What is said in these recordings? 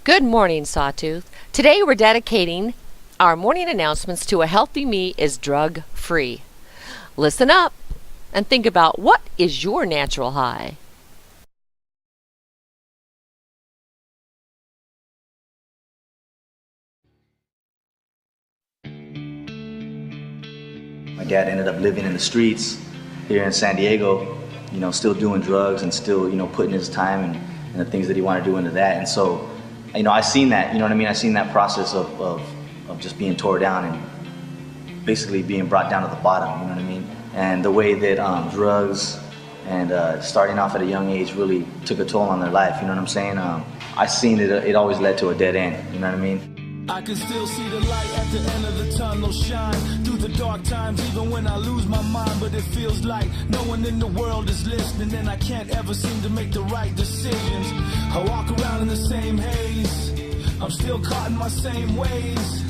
Good morning, Sawtooth. Today we're dedicating our morning announcements to a healthy me is drug free. Listen up and think about what is your natural high. My dad ended up living in the streets here in San Diego, still doing drugs and still, putting his time and the things that he wanted to do into that. And so, I seen that, I seen that process of just being tore down and basically being brought down to the bottom, And the way that drugs and starting off at a young age really took a toll on their life, I seen it always led to a dead end, I can still see the light at the end of the tunnel shine through the dark times, even when I lose my mind. But it feels like no one in the world is listening, and I can't ever seem to make the right decisions. I walk around in the same haze, I'm still caught in my same ways.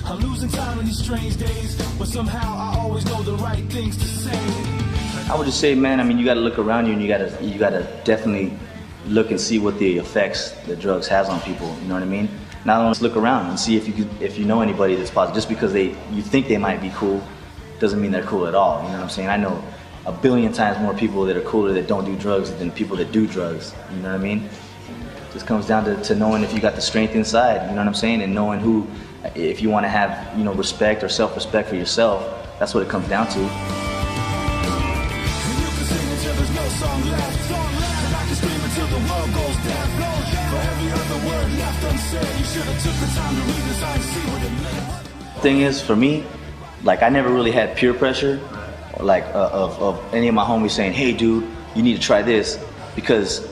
I'm losing time in these strange days, but somehow I always know the right things to say. I would just say, man, you got to look around you, and you got to definitely look and see what the effects that drugs has on people. You know what I mean? Not only look around and see if you know anybody that's positive. Just because you think they might be cool doesn't mean they're cool at all. You know what I'm saying? I know a billion times more people that are cooler that don't do drugs than people that do drugs. You know what I mean? Just comes down to knowing if you got the strength inside. You know what I'm saying? And knowing who, if you want to have respect or self-respect for yourself, that's what it comes down to. Thing is, for me, I never really had peer pressure, of any of my homies saying, "Hey, dude, you need to try this," because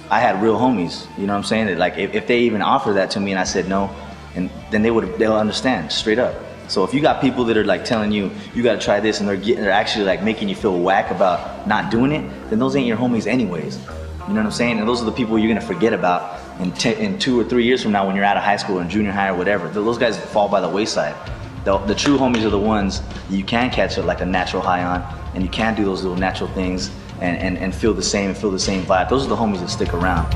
I had real homies. You know what I'm saying? That if they even offered that to me and I said no, and then they'll understand straight up. So if you got people that are telling you got to try this, and they're actually making you feel whack about not doing it, then those ain't your homies anyways. You know what I'm saying? And those are the people you're gonna forget about in 2 or 3 years from now when you're out of high school or in junior high or whatever. Those guys fall by the wayside. The true homies are the ones you can catch a natural high on, and you can do those little natural things and feel the same vibe. Those are the homies that stick around.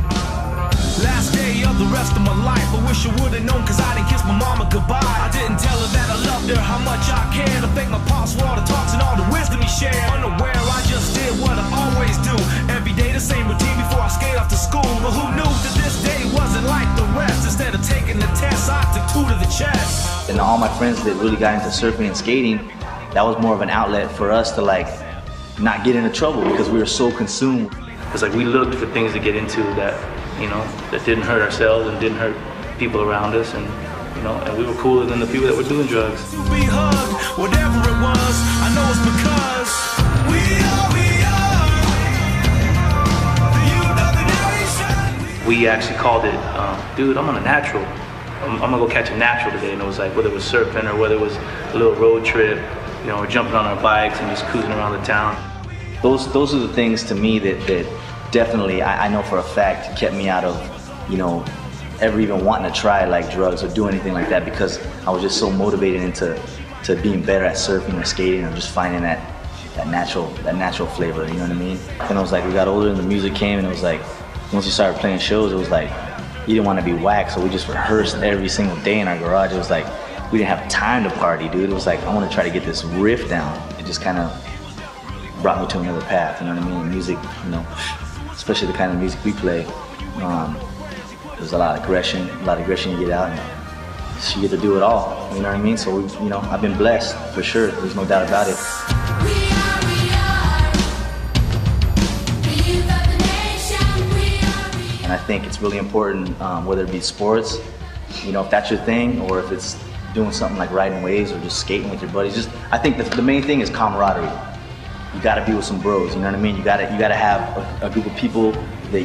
Last day of the rest of my life, I wish I would've known, cause I didn't kiss my mama goodbye. I didn't tell her that I loved her, how much I cared. I thank my pops for all the talks and all the wisdom he shared. Unaware, I just did what I always do. Every day the same routine before I skate off to school. But who knew that this day wasn't like the rest? Instead of taking the test, I took 2 to the chest. And all my friends that really got into surfing and skating, that was more of an outlet for us to not get into trouble, because we were so consumed. It's we looked for things to get into that that didn't hurt ourselves and didn't hurt people around us, and and we were cooler than the people that were doing drugs. To be hugged, whatever it was, I know it's because we are the youth of the nation. We actually called it, dude, I'm on a natural. I'm gonna go catch a natural today, and it was whether it was surfing or whether it was a little road trip, we're jumping on our bikes and just cruising around the town. Those are the things to me that definitely, I know for a fact, kept me out of, ever even wanting to try drugs or do anything like that, because I was just so motivated into being better at surfing or skating, or just finding that natural flavor, you know what I mean? And it was we got older and the music came, and it was once we started playing shows, it was you didn't want to be whack, so we just rehearsed every single day in our garage. It was we didn't have time to party, dude. It was I want to try to get this riff down. It just kind of brought me to another path, you know what I mean? Music, especially the kind of music we play, there's a lot of aggression you get out, and you get to do it all, you know what I mean? So, I've been blessed, for sure, there's no doubt about it. And I think it's really important, whether it be sports, if that's your thing, or if it's doing something like riding waves or just skating with your buddies. I think the main thing is camaraderie. You gotta be with some bros, you know what I mean? You gotta have a group of people that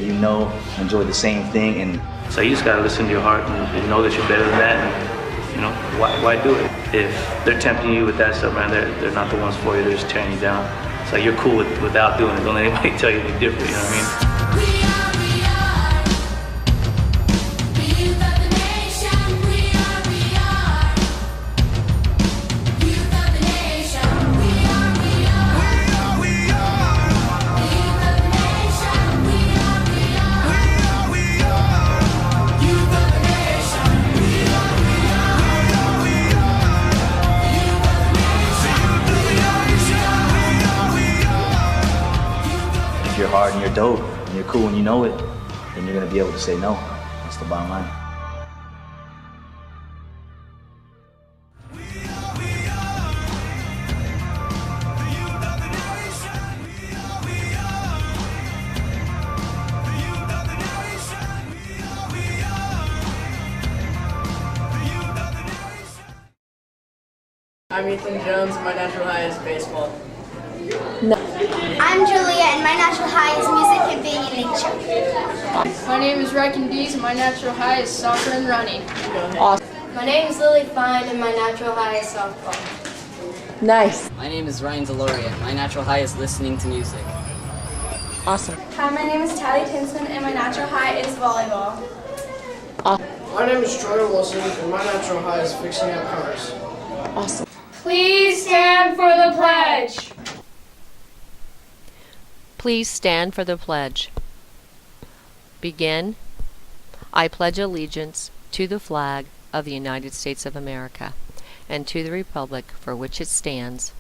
enjoy the same thing. And so you just gotta listen to your heart and know that you're better than that, and why do it? If they're tempting you with that stuff, man, they're not the ones for you, they're just tearing you down. So you're cool without doing it. Don't let anybody tell you anything different, you know what I mean? You dope. And you're cool when you know it, then you're gonna be able to say no. That's the bottom line. I'm Ethan Jones, and my natural high is baseball. I'm Julia, and my natural high is music and being in nature. My name is Ryken Dees, and my natural high is soccer and running. My name is Lily Fine, and my natural high is softball. Nice. My name is Ryan Deloria. My natural high is listening to music. Awesome. Hi, my name is Tally Tinson, and my natural high is volleyball. My name is Troy Wilson, and my natural high is fixing up cars. Awesome. Please stand for the pledge. Please stand for the pledge. Begin. I pledge allegiance to the flag of the United States of America and to the republic for which it stands,